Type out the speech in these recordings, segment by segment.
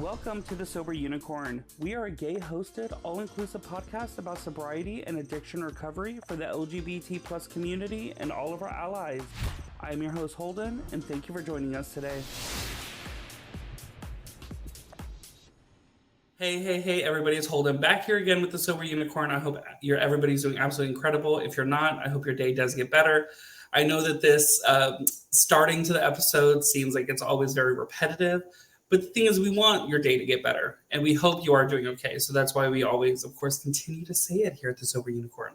Welcome to The Sober Unicorn. We are a gay-hosted, all-inclusive podcast about sobriety and addiction recovery for the LGBT plus community and all of our allies. I am your host, Holden, and thank you for joining us today. Hey, everybody, it's Holden back here again with The Sober Unicorn. I hope everybody's doing absolutely incredible. If you're not, I hope your day does get better. I know that this starting to the episode seems like it's always very repetitive, but the thing is, we want your day to get better, and we hope you are doing okay. So that's why we always, of course, continue to say it here at The Sober Unicorn.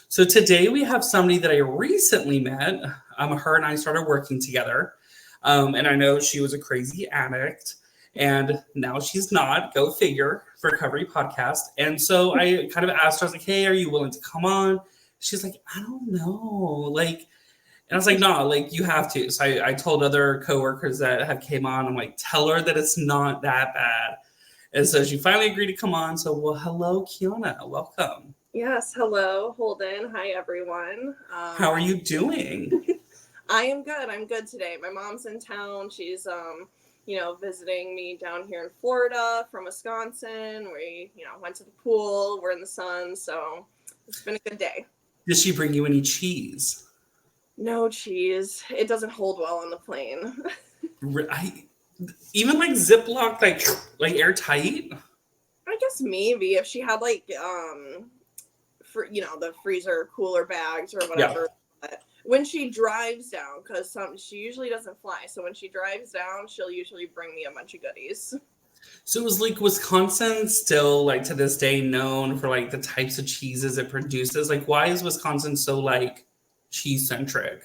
So today we have somebody that I recently met. Her and I started working together, and I know she was a crazy addict, and now she's not. Go figure. Recovery podcast. And so I kind of asked her, I was like, hey, are you willing to come on? She's like, I don't know. And I was like, no, you have to. So I told other coworkers that have came on, I'm like, tell her that it's not that bad. And so she finally agreed to come on. So, well, hello, Kiana. Welcome. Yes. Hello, Holden. Hi, everyone. How are you doing? I am good. I'm good today. My mom's in town. She's, visiting me down here in Florida from Wisconsin. We, went to the pool. We're in the sun. So it's been a good day. Did she bring you any cheese? No cheese. It doesn't hold well on the plane. Even Ziploc, airtight? I guess maybe if she had the freezer cooler bags or whatever. Yeah. When she drives down, because she usually doesn't fly, so when she drives down, she'll usually bring me a bunch of goodies. So is Wisconsin still to this day known for the types of cheeses it produces? Why is Wisconsin so cheese centric?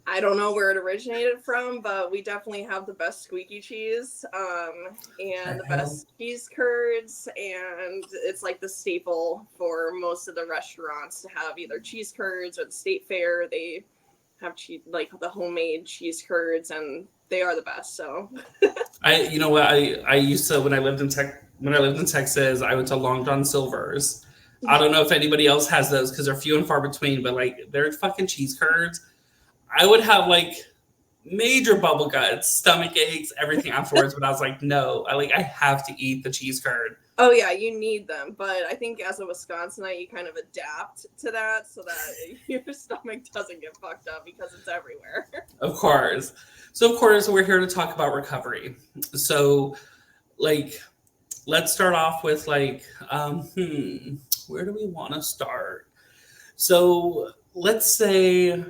I don't know where it originated from, but we definitely have the best squeaky cheese and the best cheese curds, and it's the staple for most of the restaurants to have either cheese curds or the state fair. They have cheese, the homemade cheese curds, and they are the best. So I used to, when I lived in Texas, I went to Long John Silver's. I don't know if anybody else has those because they're few and far between, but they're fucking cheese curds. I would have major bubble guts, stomach aches, everything afterwards. But I was like, no, I have to eat the cheese curd. Oh yeah, you need them. But I think as a Wisconsinite, you kind of adapt to that so that your stomach doesn't get fucked up because it's everywhere. Of course. So of course we're here to talk about recovery. So let's start off with where do we want to start? So let's start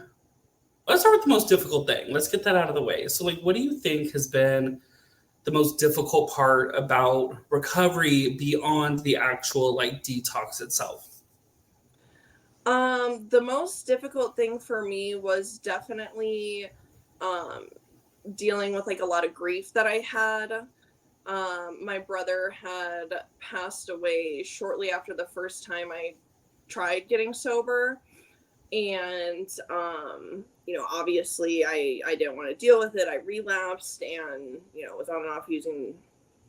with the most difficult thing. Let's get that out of the way. So what do you think has been the most difficult part about recovery beyond the actual detox itself? The most difficult thing for me was definitely dealing with a lot of grief that I had. My brother had passed away shortly after the first time I tried getting sober. And, obviously I didn't want to deal with it. I relapsed and, was on and off using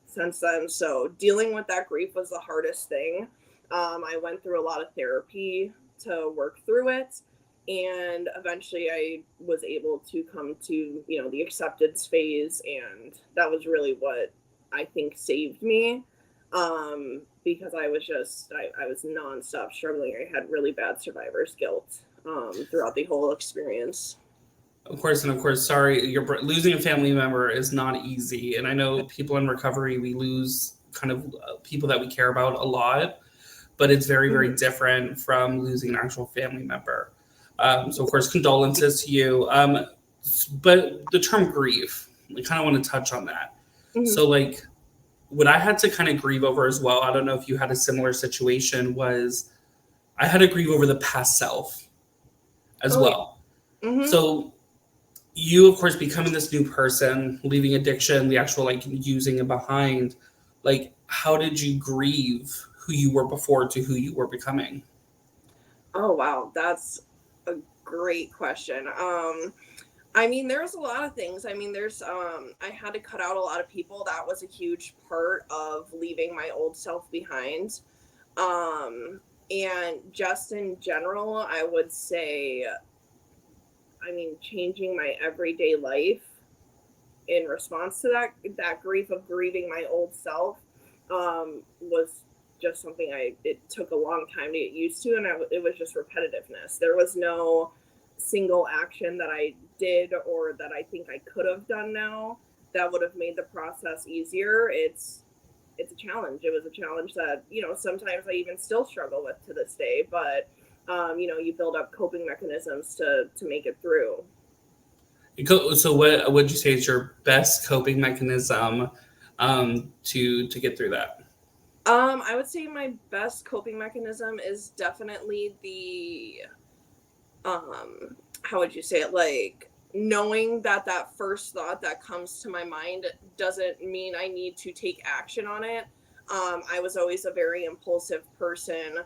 since then. So dealing with that grief was the hardest thing. I went through a lot of therapy to work through it. And eventually I was able to come to, the acceptance phase. And that was really what I think saved me. Because I was I was nonstop struggling. I had really bad survivor's guilt throughout the whole experience. Of course, sorry, losing a family member is not easy. And I know people in recovery, we lose kind of people that we care about a lot, but it's very, very different from losing an actual family member. So of course, condolences to you. But the term grief, I kind of want to touch on that. Mm-hmm. So what I had to kind of grieve over as well, I don't know if you had a similar situation, was I had to grieve over the past self as well. Mm-hmm. So you, of course, becoming this new person, leaving addiction, the actual using it behind, how did you grieve who you were before to who you were becoming? Oh, wow. That's a great question. There's a lot of things. I had to cut out a lot of people. That was a huge part of leaving my old self behind. And just in general, I would say, changing my everyday life in response to that grief of grieving my old self, was just something it took a long time to get used to, and it was just repetitiveness. There was no single action that I did or that I think I could have done now that would have made the process easier. It's a challenge. It was a challenge that, sometimes I even still struggle with to this day, but you build up coping mechanisms to make it through. So what would you say is your best coping mechanism to get through that? I would say my best coping mechanism is definitely the how would you say it, like knowing that first thought that comes to my mind doesn't mean I need to take action on it. I was always a very impulsive person,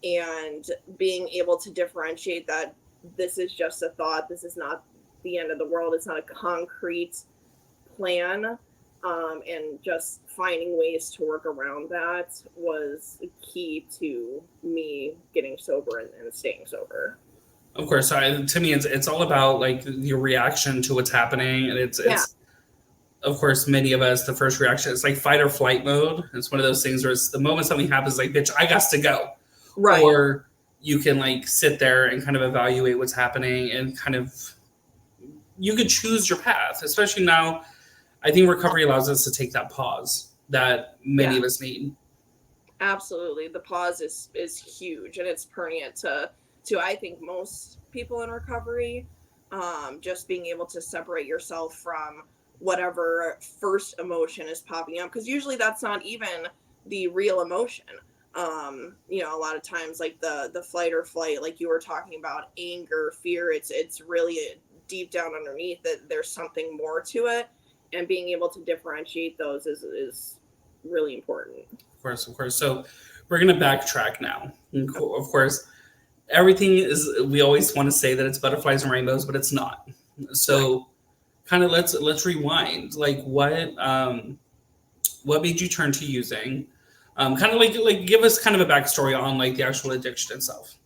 and being able to differentiate that this is just a thought, this is not the end of the world, it's not a concrete plan, and just finding ways to work around that was key to me getting sober and staying sober. Of course, to me, it's all about like your reaction to what's happening, and it's of course many of us the first reaction is like fight or flight mode. It's one of those things where it's the moment something happens, like bitch, I got to go, Right. or you can like sit there and kind of evaluate what's happening and kind of you could choose your path. Especially now, I think recovery allows us to take that pause that many of us need. Absolutely, the pause is huge, and it's pertinent to I think most people in recovery. Just being able to separate yourself from whatever first emotion is popping up, because usually that's not even the real emotion. A lot of times, like the flight or flight, like you were talking about, anger, fear, it's really deep down underneath that there's something more to it, and being able to differentiate those is really important. Of course. So we're gonna backtrack now. Of course, everything is. We always want to say that it's butterflies and rainbows, but it's not. So, kind of let's rewind. Like, what made you turn to using? Kind of like give us kind of a backstory on like the actual addiction itself.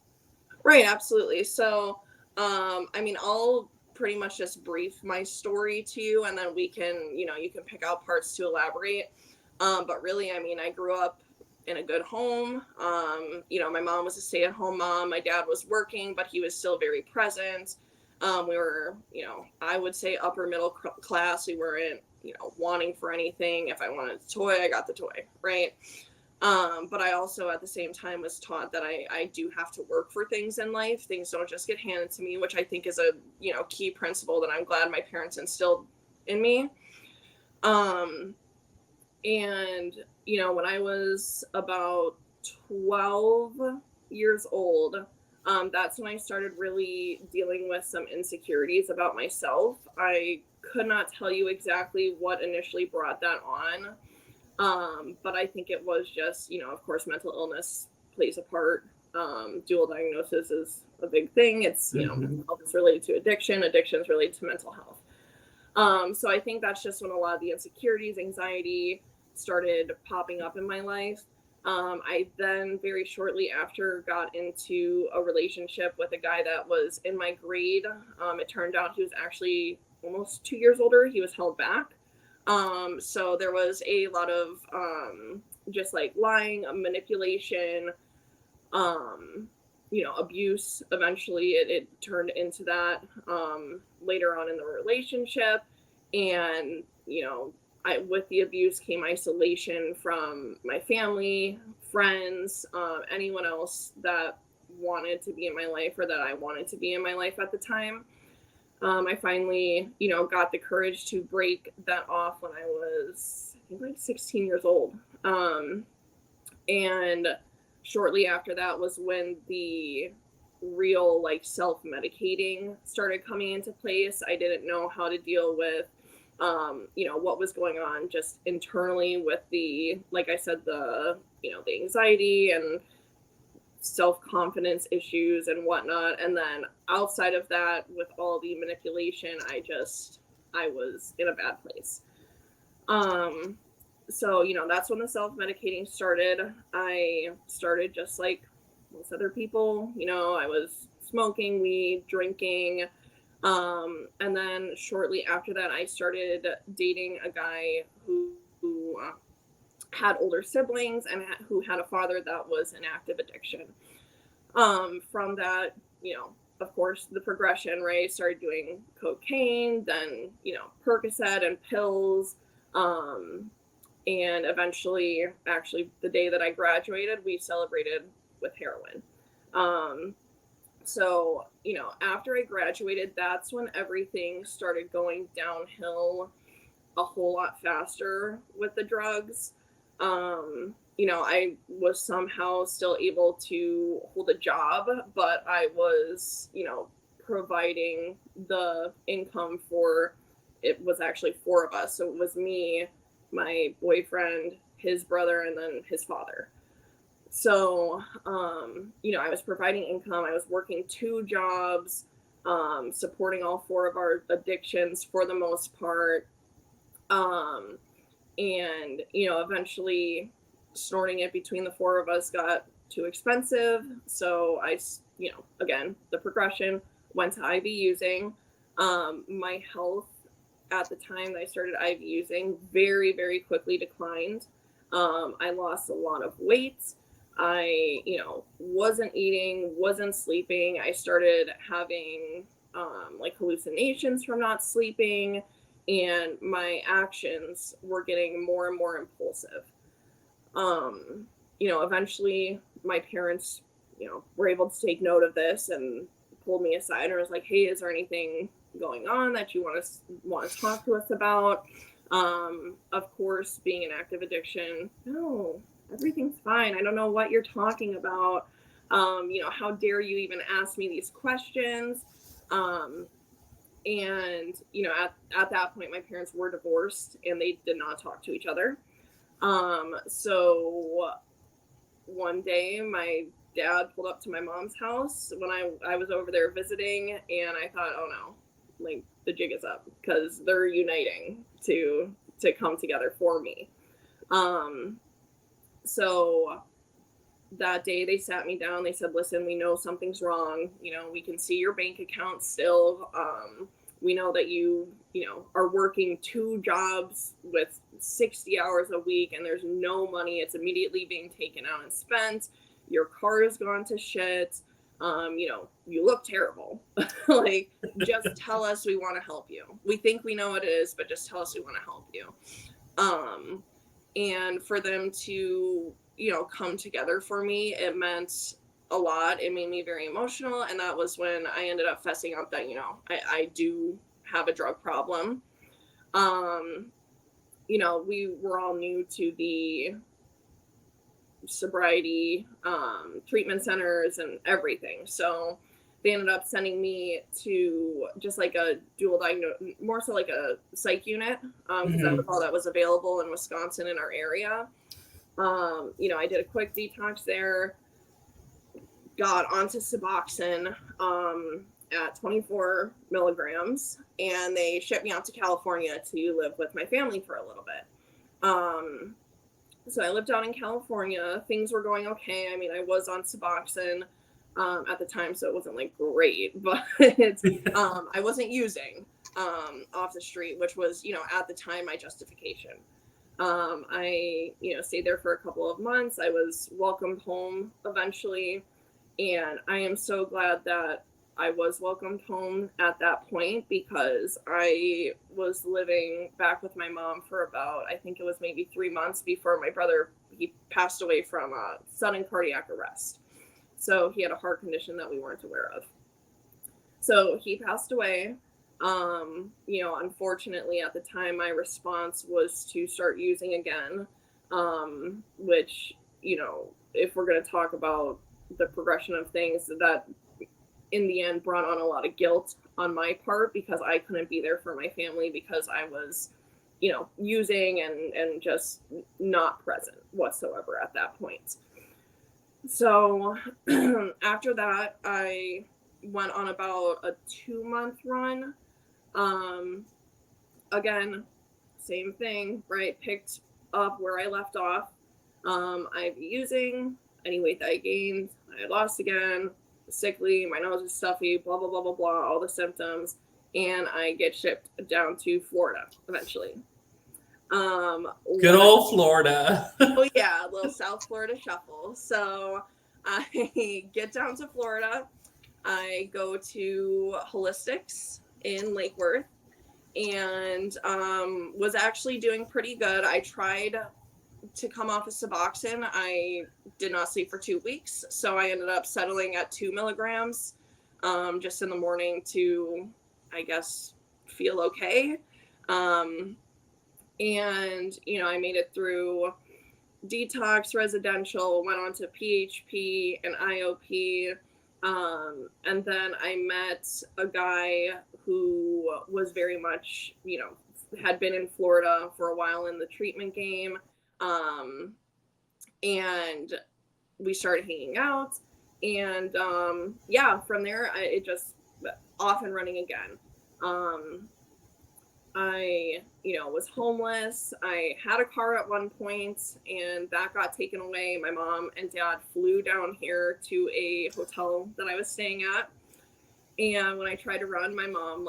Right. Absolutely. So, I'll pretty much just brief my story to you, and then we can, you can pick out parts to elaborate. But really, I grew up in a good home. My mom was a stay-at-home mom. My dad was working, but he was still very present. We were, I would say upper middle class. We weren't, wanting for anything. If I wanted a toy, I got the toy, right? But I also at the same time was taught that I do have to work for things in life. Things don't just get handed to me, which I think is a, key principle that I'm glad my parents instilled in me. And, when I was about 12 years old, that's when I started really dealing with some insecurities about myself. I could not tell you exactly what initially brought that on. But I think it was just, of course, mental illness plays a part. Dual diagnosis is a big thing. It's, mental health is related to addiction. Addiction is related to mental health. So I think that's just when a lot of the insecurities, anxiety started popping up in my life. I then very shortly after got into a relationship with a guy that was in my grade. It turned out he was actually almost 2 years older. He was held back. So there was a lot of just like lying, manipulation, abuse. Eventually it turned into that later on in the relationship. And, with the abuse came isolation from my family, friends, anyone else that wanted to be in my life or that I wanted to be in my life at the time. I finally, got the courage to break that off when I was, I think, like 16 years old. And shortly after that was when the real like self-medicating started coming into place. I didn't know how to deal with what was going on just internally with the, like I said, the the anxiety and self-confidence issues and whatnot. And then outside of that, with all the manipulation, I was in a bad place. So that's when the self-medicating started. I started just like most other people. I was smoking weed, drinking, And then shortly after that, I started dating a guy who had older siblings and who had a father that was in active addiction. From that, of course, the progression, right? Started doing cocaine, then, Percocet and pills. Um, and eventually, actually, the day that I graduated, we celebrated with heroin. Um, so, after I graduated, that's when everything started going downhill a whole lot faster with the drugs. I was somehow still able to hold a job, but I was, providing the income for it was actually four of us. So it was me, my boyfriend, his brother, and then his father. So, I was providing income. I was working two jobs, supporting all four of our addictions for the most part. Um, and eventually snorting it between the four of us got too expensive, so again, the progression went to IV using. My health at the time that I started IV using very, very quickly declined. I lost a lot of weight. I wasn't eating, wasn't sleeping. I started having like hallucinations from not sleeping, and my actions were getting more and more impulsive. Eventually my parents, were able to take note of this and pulled me aside and was like, "Hey, is there anything going on that you want to talk to us about?" Of course, being an active addiction, no, everything's fine. I don't know what you're talking about. How dare you even ask me these questions? Um, and at that point my parents were divorced and they did not talk to each other. So one day my dad pulled up to my mom's house when I was over there visiting, and I thought, oh no, like the jig is up because they're uniting to come together for me. So that day they sat me down. They said, "Listen, we know something's wrong. We can see your bank account still. We know that you are working two jobs with 60 hours a week and there's no money. It's immediately being taken out and spent. Your car has gone to shit. You look terrible. Like, just tell us, we want to help you. We think we know what it is, but just tell us, we want to help you." And for them to come together for me, it meant a lot. It made me very emotional, and that was when I ended up fessing up that I do have a drug problem. um we were all new to the sobriety treatment centers and everything, so they ended up sending me to just like a dual diagnosis, more so like a psych unit, because that was Mhm. all that was available in Wisconsin in our area. I did a quick detox there, got onto Suboxone at 24 milligrams, and they shipped me out to California to live with my family for a little bit. So I lived out in California. Things were going okay. I mean, I was on Suboxone at the time, so it wasn't like great, but I wasn't using off the street, which was, at the time my justification. I, stayed there for a couple of months. I was welcomed home eventually, and I am so glad that I was welcomed home at that point, because I was living back with my mom for about, I think it was maybe 3 months before my brother, he passed away from sudden cardiac arrest. So he had a heart condition that we weren't aware of. So he passed away. Unfortunately, at the time, my response was to start using again, which, if we're going to talk about the progression of things, that in the end brought on a lot of guilt on my part, because I couldn't be there for my family because I was, using and just not present whatsoever at that point. So after that, I went on about a 2 month run. Um, Again, same thing, right? Picked up where I left off. I'd be using any weight that I gained, I had lost again, sickly, my nose is stuffy, blah, blah, blah, blah, blah, all the symptoms. and I get shipped down to Florida eventually. Good old Florida. Oh yeah, a little South Florida shuffle. So I get down to Florida. I go to Holistics in Lake Worth, and was actually doing pretty good. I tried to come off of Suboxone. I did not sleep for 2 weeks, so I ended up settling at 2 milligrams, just in the morning to, I guess, feel okay. Um, and I made it through detox, residential, went on to PHP and IOP. And then I met a guy who was very much, had been in Florida for a while in the treatment game. And we started hanging out. And yeah, from there, it just off and running again. I, was homeless. I had a car at one point, and that got taken away. My mom and dad flew down here to a hotel that I was staying at. And when I tried to run, my mom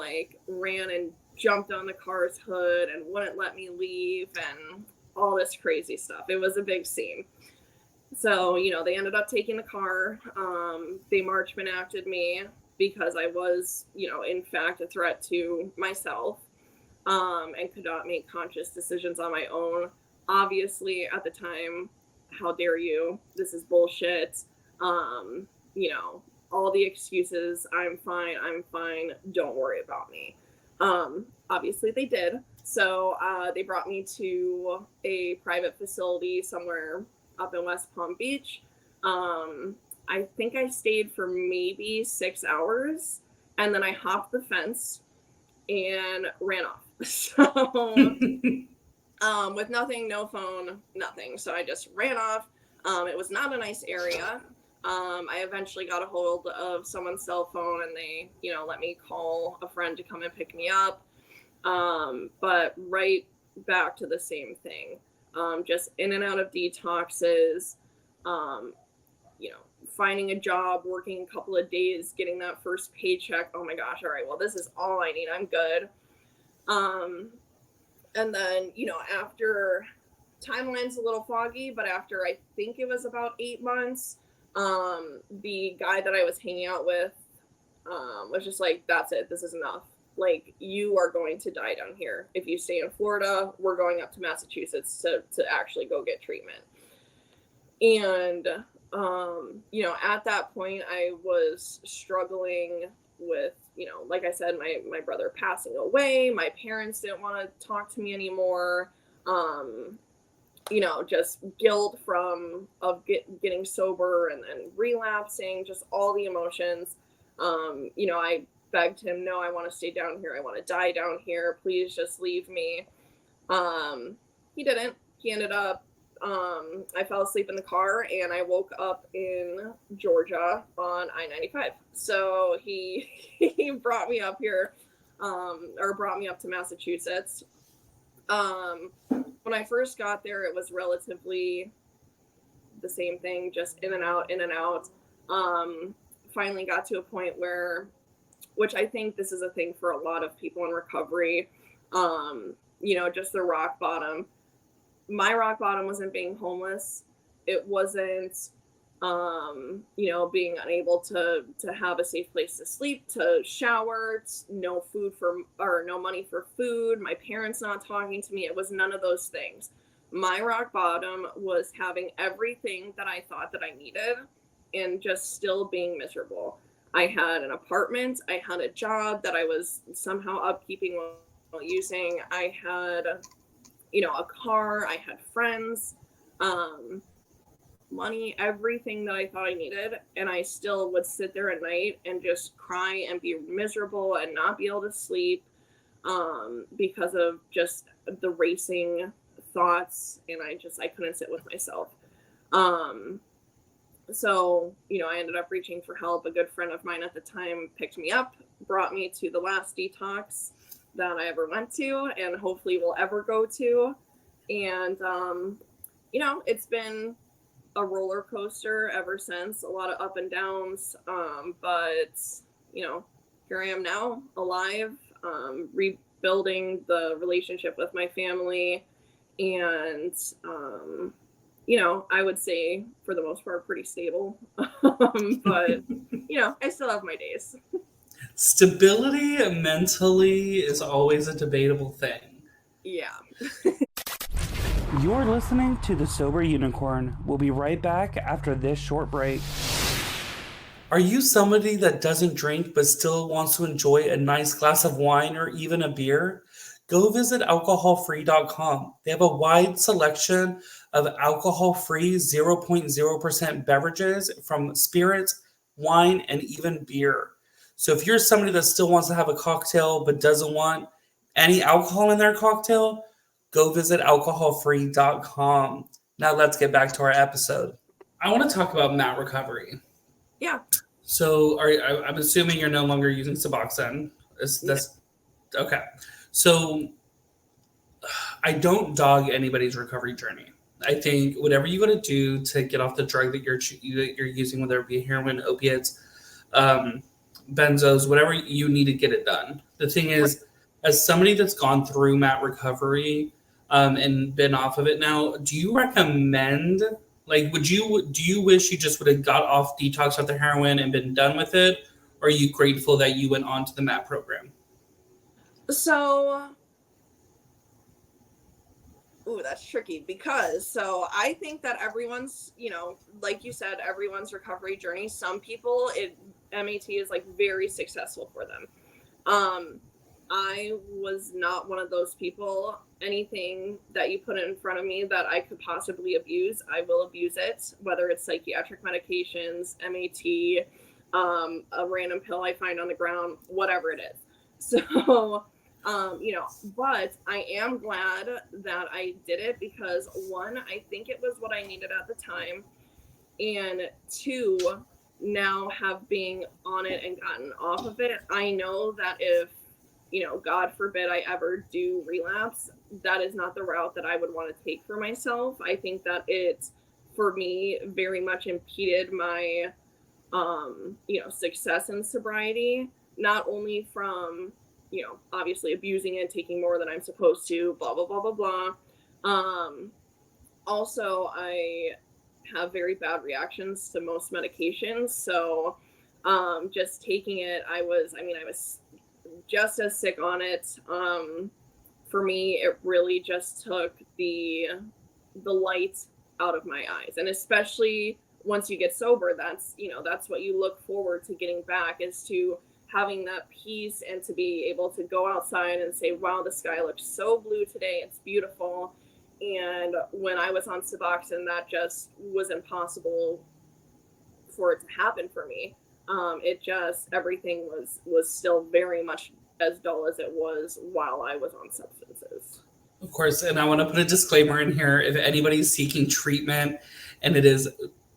ran and jumped on the car's hood and wouldn't let me leave and all this crazy stuff. It was a big scene. So, they ended up taking the car. They Marchman acted me because I was, in fact, a threat to myself. And could not make conscious decisions on my own. Obviously, at the time, how dare you? This is bullshit. All the excuses. I'm fine. Don't worry about me. Obviously, they did. So they brought me to a private facility somewhere up in West Palm Beach. I think I stayed for maybe 6 hours, and then I hopped the fence and ran off. So, with nothing, no phone, nothing. So I just ran off. It was not a nice area. I eventually got a hold of someone's cell phone, and they, let me call a friend to come and pick me up. But right back to the same thing. Just in and out of detoxes, finding a job, working a couple of days, getting that first paycheck. Oh my gosh, all right, well, this is all I need. I'm good. And then, after, timeline's a little foggy, but after I think it was about 8 months, the guy that I was hanging out with, was just like, that's it. This is enough. You are going to die down here. If you stay in Florida, we're going up to Massachusetts to actually go get treatment. And, at that point I was struggling with, like I said, my brother passing away. My parents didn't want to talk to me anymore. Just guilt of getting sober and then relapsing, just all the emotions. I begged him, no, I want to stay down here. I want to die down here. Please just leave me. He didn't. He ended up, I fell asleep in the car and I woke up in Georgia on I-95. So he brought me up here, or brought me up to Massachusetts. When I first got there, it was relatively the same thing, just in and out, in and out. Finally got to a point where, which I think this is a thing for a lot of people in recovery, just the rock bottom. My rock bottom wasn't being homeless. It wasn't, being unable to have a safe place to sleep, to shower, no money for food, my parents not talking to me. It was none of those things. My rock bottom was having everything that I thought that I needed and just still being miserable. I had an apartment. I had a job that I was somehow upkeeping while using. I had, a car. I had friends, money, everything that I thought I needed. And I still would sit there at night and just cry and be miserable and not be able to sleep, because of just the racing thoughts. And I couldn't sit with myself. So, I ended up reaching for help. A good friend of mine at the time picked me up, brought me to the last detox that I ever went to and hopefully will ever go to. And, it's been a roller coaster ever since, a lot of up and downs. But, here I am now, alive. rebuilding the relationship with my family, and I would say for the most part pretty stable. But I still have my days. Stability mentally is always a debatable thing. Yeah. You're listening to The Sober Unicorn. We'll be right back after this short break. Are you somebody that doesn't drink but still wants to enjoy a nice glass of wine or even a beer? Go visit alcoholfree.com. They have a wide selection of alcohol-free 0.0% beverages from spirits, wine, and even beer. So if you're somebody that still wants to have a cocktail but doesn't want any alcohol in their cocktail, go visit alcoholfree.com. Now let's get back to our episode. I want to talk about mat recovery. Yeah. So I'm assuming you're no longer using Suboxone. That's okay. So I don't dog anybody's recovery journey. I think whatever you got to do to get off the drug that you're using, whether it be heroin, opiates, benzos, whatever you need to get it done. The thing is, as somebody that's gone through mat recovery and been off of it now, do you recommend? Like, do you wish you just would have got off detox off the heroin and been done with it? Or are you grateful that you went on to the MAT program? So, that's tricky because I think that everyone's, like you said, everyone's recovery journey. Some people, MAT is like very successful for them. I was not one of those people. Anything that you put in front of me that I could possibly abuse, I will abuse it, whether it's psychiatric medications, MAT, a random pill I find on the ground, whatever it is. So, but I am glad that I did it because one, I think it was what I needed at the time. And two, now have being on it and gotten off of it, I know that if, God forbid I ever do relapse, that is not the route that I would want to take for myself. I think that it, for me, very much impeded my, success in sobriety, not only from, obviously abusing it, taking more than I'm supposed to, blah, blah, blah, blah, blah. Also, I have very bad reactions to most medications. So, just taking it, I was just as sick on it. For me, it really just took the light out of my eyes. And especially once you get sober, that's what you look forward to getting back, is to having that peace and to be able to go outside and say, wow, the sky looks so blue today. It's beautiful. And when I was on Suboxone, that just was impossible for it to happen for me. It just, everything was still very much as dull as it was while I was on substances. Of course, and I want to put a disclaimer in here. If anybody's seeking treatment and it is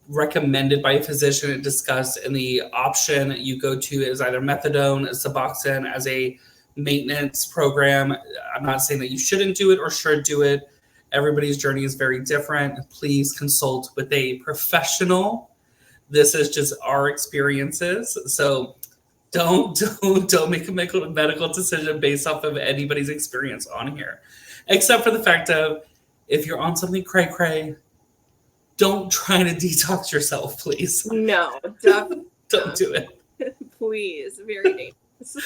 recommended by a physician and discussed, and the option you go to is either methadone, Suboxone as a maintenance program, I'm not saying that you shouldn't do it or should do it. Everybody's journey is very different. Please consult with a professional. This is just our experiences. So don't make a medical decision based off of anybody's experience on here. Except for the fact of, if you're on something cray-cray, don't try to detox yourself, please. No, definitely Don't do it. Please, very dangerous.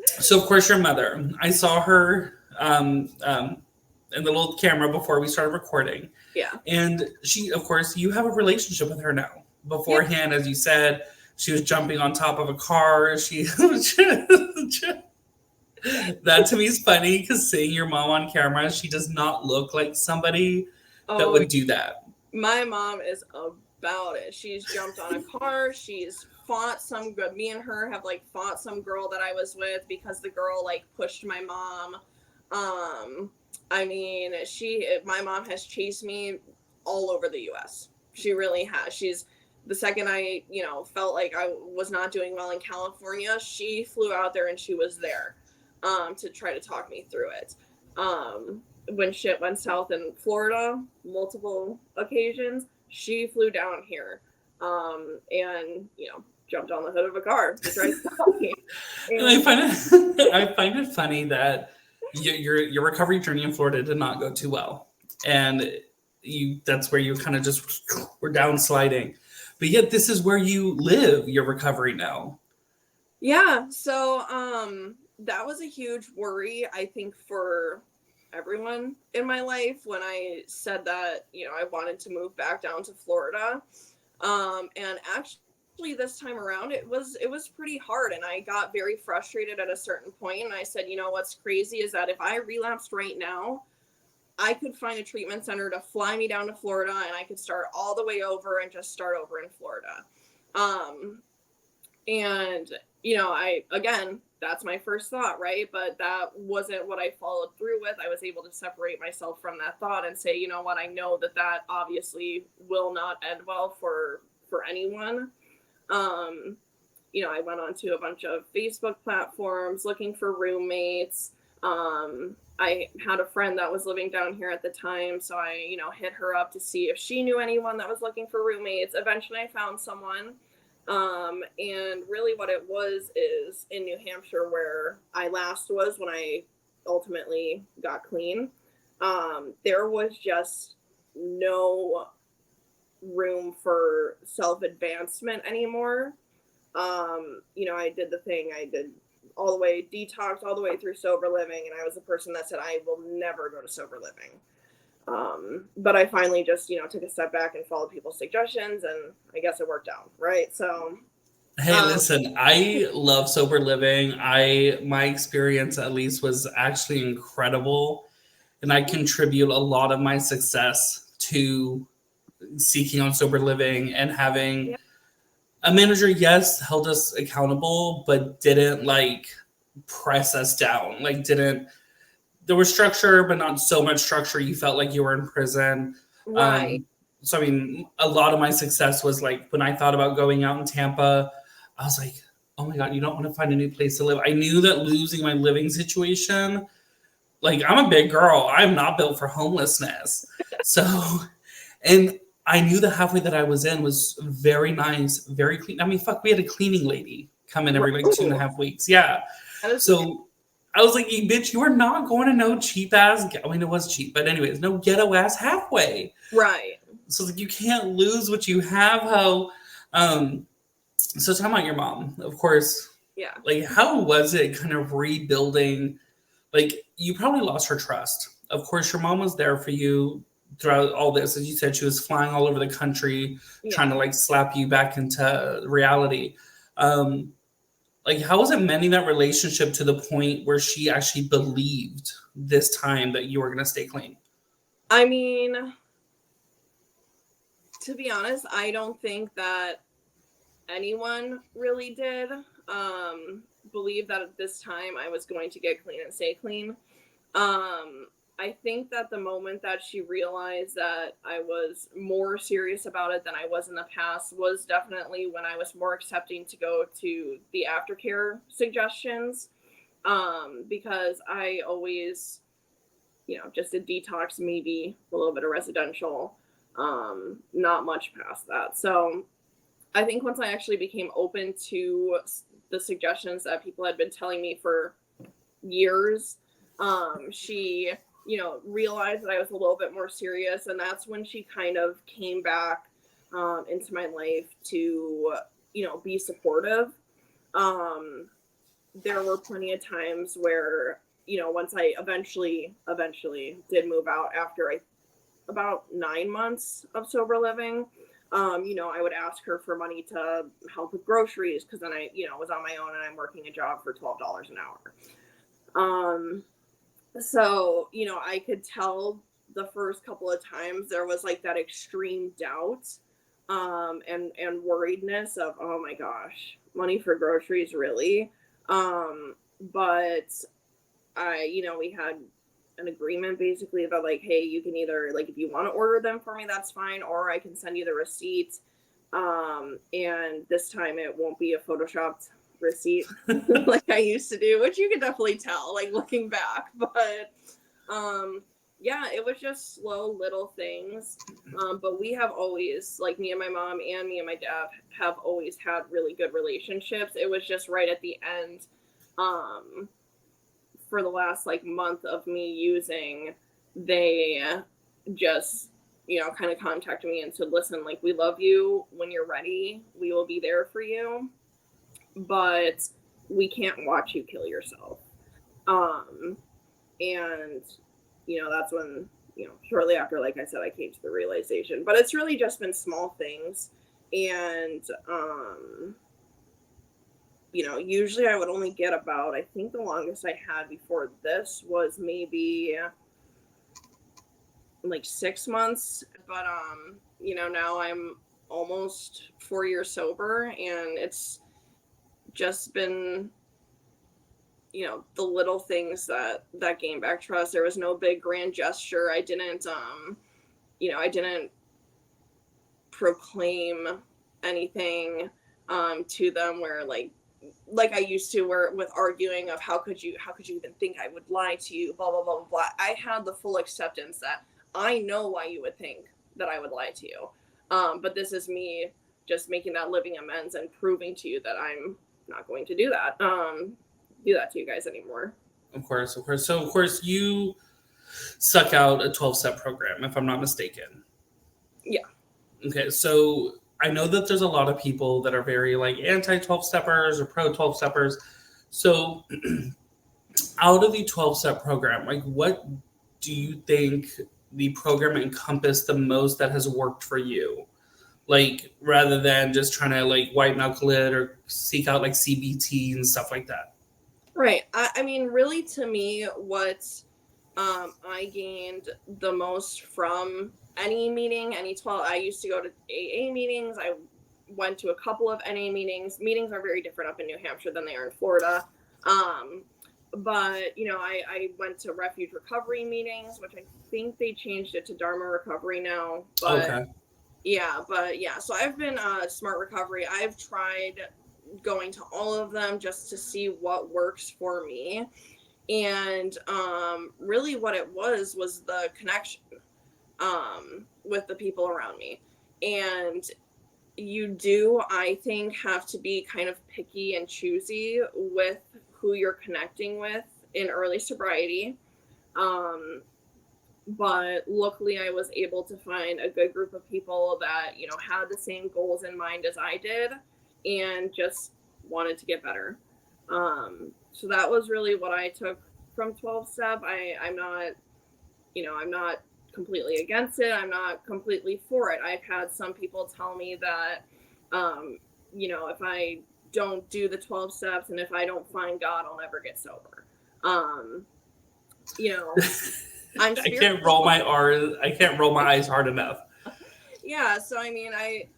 So, of course, your mother. I saw her in the little camera before we started recording. Yeah. And she, of course, you have a relationship with her now. Beforehand, as you said, she was jumping on top of a car. That to me is funny because seeing your mom on camera, she does not look like somebody that would do that. My mom is about it. She's jumped on a car. She's fought me and her have fought some girl that I was with because the girl pushed my mom. My mom has chased me all over the US. She really has. The second I, felt like I was not doing well in California, she flew out there and she was there to try to talk me through it. When shit went south in Florida, multiple occasions, she flew down here. And, jumped on the hood of a car to try to stop me. And I find it funny that your recovery journey in Florida did not go too well, and that's where you kind of just were downsliding. But yet, this is where you live your recovery now. Yeah, so that was a huge worry, I think, for everyone in my life when I said that, I wanted to move back down to Florida. And actually this time around it was pretty hard, and I got very frustrated at a certain point, and I said, what's crazy is that if I relapsed right now, I could find a treatment center to fly me down to Florida, and I could start all the way over and just start over in Florida. And again, that's my first thought, right? But that wasn't what I followed through with. I was able to separate myself from that thought and say, you know what, I know that obviously will not end well for anyone. I went onto a bunch of Facebook platforms looking for roommates. I had a friend that was living down here at the time, so I, hit her up to see if she knew anyone that was looking for roommates. Eventually I found someone. And really what it was is in New Hampshire, where I last was when I ultimately got clean. There was just no room for self-advancement anymore. I did the thing. I did all the way detox, all the way through sober living. And I was the person that said, I will never go to sober living. But I finally just, took a step back and followed people's suggestions, and I guess it worked out. Right. So, hey, listen, I love sober living. My experience at least was actually incredible. And I contribute a lot of my success to seeking out sober living and having a manager, yes, held us accountable, but didn't press us down. There was structure, but not so much structure. You felt like you were in prison. right. So, I mean, a lot of my success was when I thought about going out in Tampa, I was like, oh my God, you don't want to find a new place to live. I knew that losing my living situation, I'm a big girl. I'm not built for homelessness. So, and I knew the halfway that I was in was very nice, very clean. I mean, fuck, we had a cleaning lady come in every 2.5 weeks. Yeah. So I was like, bitch, you are not going to no cheap ass. I mean, it was cheap, but anyways, no ghetto ass halfway. Right. So you can't lose what you have. So talking about your mom, of course. Yeah. How was it kind of rebuilding? You probably lost her trust. Of course, your mom was there for you throughout all this. As you said, she was flying all over the country, trying to slap you back into reality. How was it mending that relationship to the point where she actually believed this time that you were going to stay clean? I mean, to be honest, I don't think that anyone really did believe that at this time I was going to get clean and stay clean. I think that the moment that she realized that I was more serious about it than I was in the past was definitely when I was more accepting to go to the aftercare suggestions, because I always, just did detox, maybe a little bit of residential, not much past that. So I think once I actually became open to the suggestions that people had been telling me for years, she realized that I was a little bit more serious, and that's when she kind of came back into my life to, be supportive. There were plenty of times where, once I eventually did move out after about 9 months of sober living, I would ask her for money to help with groceries, because then I, was on my own and I'm working a job for $12 an hour. So, I could tell the first couple of times there was that extreme doubt, and worriedness of, oh my gosh, money for groceries, really? But we had an agreement basically about hey, you can either if you want to order them for me, that's fine, or I can send you the receipt. And this time it won't be a photoshopped receipt like I used to do, which you can definitely tell looking back. But Yeah, it was just slow little things. But we have always, like me and my mom and me and my dad have always had really good relationships. It was just right at the end, um, for the last like month of me using, they just, kind of contacted me and said, listen, like, we love you. When you're ready, we will be there for you, but we can't watch you kill yourself. Um, and, that's when, shortly after, like I said, I came to the realization. But it's really just been small things. And, usually I would only get about, I think the longest I had before this was maybe like 6 months. But, now I'm almost 4 years sober, and it's just been, the little things that gain back trust. There was no big grand gesture. I didn't proclaim anything to them, where like I used to, where with arguing of how could you even think I would lie to you, blah blah blah blah. I had the full acceptance that I know why you would think that I would lie to you. But this is me just making that living amends and proving to you that I'm not going to do that to you guys anymore. Of course, of course. So, of course, you suck out a 12-step program, if I'm not mistaken. Yeah. Okay, so I know that there's a lot of people that are very like anti 12 steppers or pro 12 steppers. So, out of the 12-step program, like, what do you think the program encompassed the most that has worked for you? Like, rather than just trying to like white knuckle it or seek out like CBT and stuff like that. Right. I mean, really, to me, what I gained the most from any meeting, any 12, I used to go to AA meetings. I went to a couple of NA meetings. Meetings are very different up in New Hampshire than they are in Florida. Um, but, I went to refuge recovery meetings, which I think they changed it to Dharma recovery now. But Okay. yeah, so I've been smart recovery. I've tried going to all of them just to see what works for me. And really what it was the connection with the people around me. And you do, I think, have to be kind of picky and choosy with who you're connecting with in early sobriety. Um, but luckily I was able to find a good group of people that, had the same goals in mind as I did and just wanted to get better. So that was really what I took from 12 step. I'm not completely against it. I'm not completely for it. I've had some people tell me that, if I don't do the 12 steps and if I don't find God, I'll never get sober. Um, you know, I'm I can't roll spiritual. my R. I can't roll my eyes hard enough. Yeah, so I mean, I,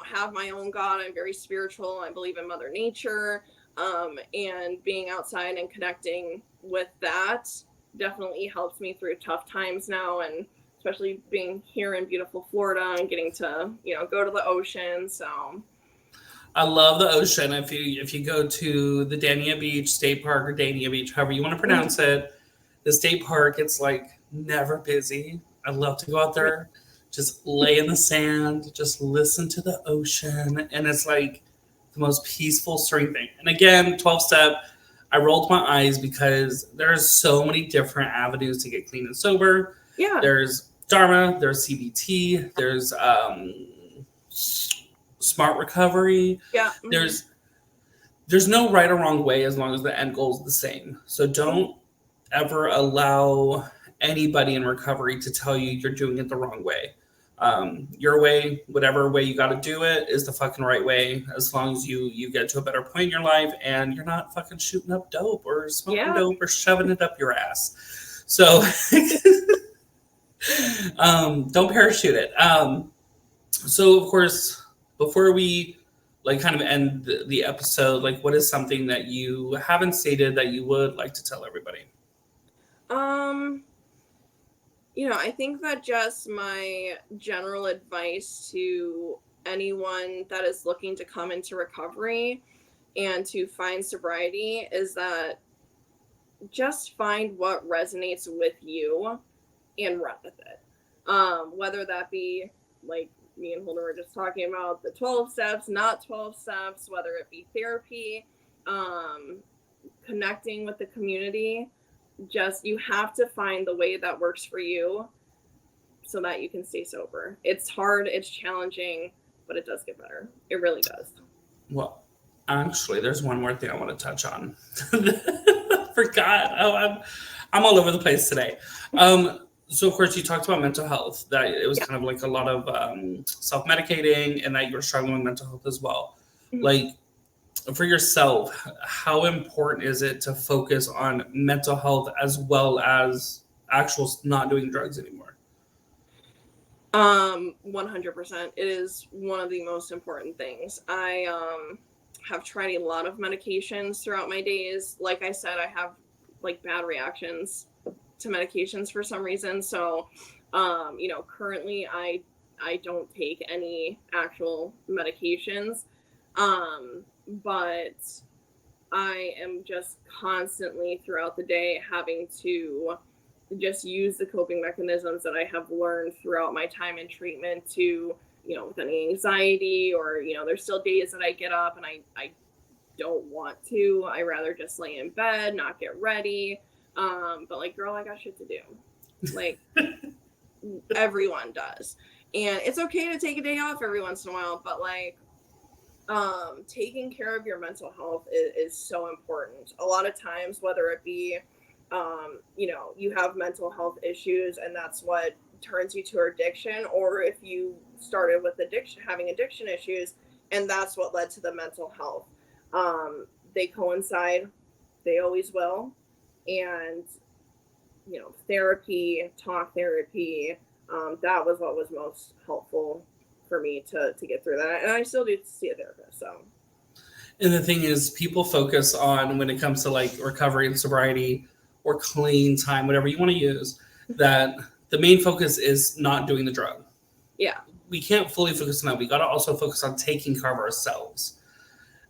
have my own God. I'm very spiritual. I believe in Mother Nature, and being outside and connecting with that definitely helps me through tough times now, and especially being here in beautiful Florida and getting to, go to the ocean. So I love the ocean. If you go to the Dania Beach State Park or Dania Beach, however you want to pronounce it, the state park, it's like never busy. I love to go out there, just lay in the sand, just listen to the ocean, and it's like the most peaceful, serene thing. And again, 12 step, I rolled my eyes because there's so many different avenues to get clean and sober. yeah, There's Dharma, there's CBT, there's smart recovery. yeah, There's no right or wrong way as long as the end goal is the same. So don't ever allow anybody in recovery to tell you you're doing it the wrong way. Your way, whatever way you got to do it, is the fucking right way. As long as you get to a better point in your life and you're not fucking shooting up dope or smoking dope or shoving it up your ass. So don't parachute it. So of course, before we like kind of end the episode, like what is something that you haven't stated that you would like to tell everybody? um. I think that just my general advice to anyone that is looking to come into recovery and to find sobriety is that just find what resonates with you and run with it. Whether that be like me and Holden were just talking about the 12 steps, not 12 steps, whether it be therapy, um, connecting with the community, just you have to find the way that works for you so that you can stay sober. It's hard, it's challenging, but it does get better. It really does. Well, actually, there's one more thing I want to touch on. Forgot. Oh, I'm all over the place today. So of course you talked about mental health, that it was kind of like a lot of self-medicating, and that you were struggling with mental health as well. Mhm. Like, for yourself, how important is it to focus on mental health as well as actual not doing drugs anymore? 100%. It is one of the most important things. I have tried a lot of medications throughout my days. Like I said, I have like bad reactions to medications for some reason. So, currently I don't take any actual medications. But I am just constantly throughout the day having to just use the coping mechanisms that I have learned throughout my time in treatment to, with any anxiety or, there's still days that I get up and I don't want to. I rather just lay in bed, not get ready. But like, girl, I got shit to do. Like, everyone does. And it's okay to take a day off every once in a while, but like, taking care of your mental health is so important. A lot of times, whether it be, you have mental health issues and that's what turns you to addiction, or if you started with having addiction issues, and that's what led to the mental health. They coincide, they always will. And, talk therapy, that was what was most helpful for me to get through that. And I still do see a therapist. So. And the thing is, people focus on, when it comes to like recovery and sobriety or clean time, whatever you want to use, that the main focus is not doing the drug. Yeah. We can't fully focus on that. We got to also focus on taking care of ourselves.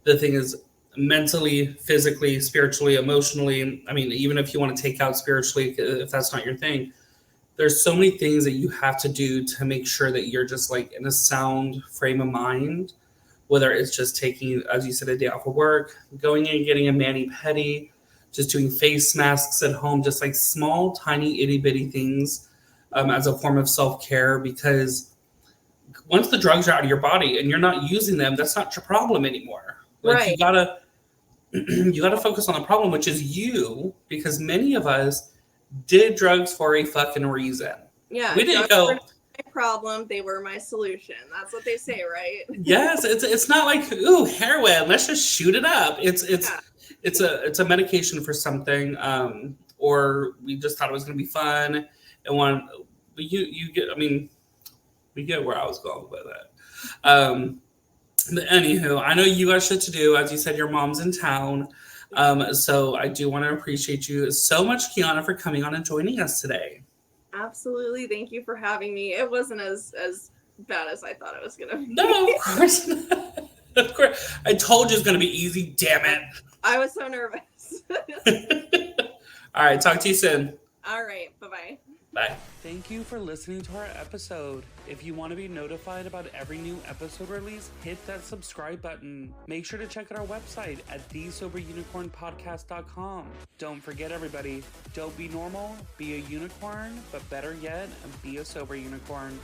The thing is, mentally, physically, spiritually, emotionally, I mean, even if you want to take out spiritually, if that's not your thing, there's so many things that you have to do to make sure that you're just like in a sound frame of mind, whether it's just taking, as you said, a day off of work, going in and getting a mani-pedi, just doing face masks at home, just like small, tiny, itty-bitty things as a form of self-care. Because once the drugs are out of your body and you're not using them, that's not your problem anymore. Like, right. you gotta focus on the problem, which is you, because many of us did drugs for a fucking reason. Yeah, we didn't go. My problem, they were my solution. That's what they say, right? Yes, it's not like, ooh, heroin, let's just shoot it up. It's a medication for something, or we just thought it was gonna be fun, and but you get, I mean, we get where I was going with it. But anywho, I know you got shit to do. As you said, your mom's in town. So I do want to appreciate you so much, Kiana, for coming on and joining us today. Absolutely. Thank you for having me. It wasn't as bad as I thought it was going to be. No, of course not. Of course. I told you it was going to be easy, damn it. I was so nervous. All right. Talk to you soon. All right. Bye-bye. Bye. Thank you for listening to our episode. If you want to be notified about every new episode release, hit that subscribe button. Make sure to check out our website at thesoberunicornpodcast.com. Don't forget, everybody, don't be normal, be a unicorn, but better yet, be a sober unicorn.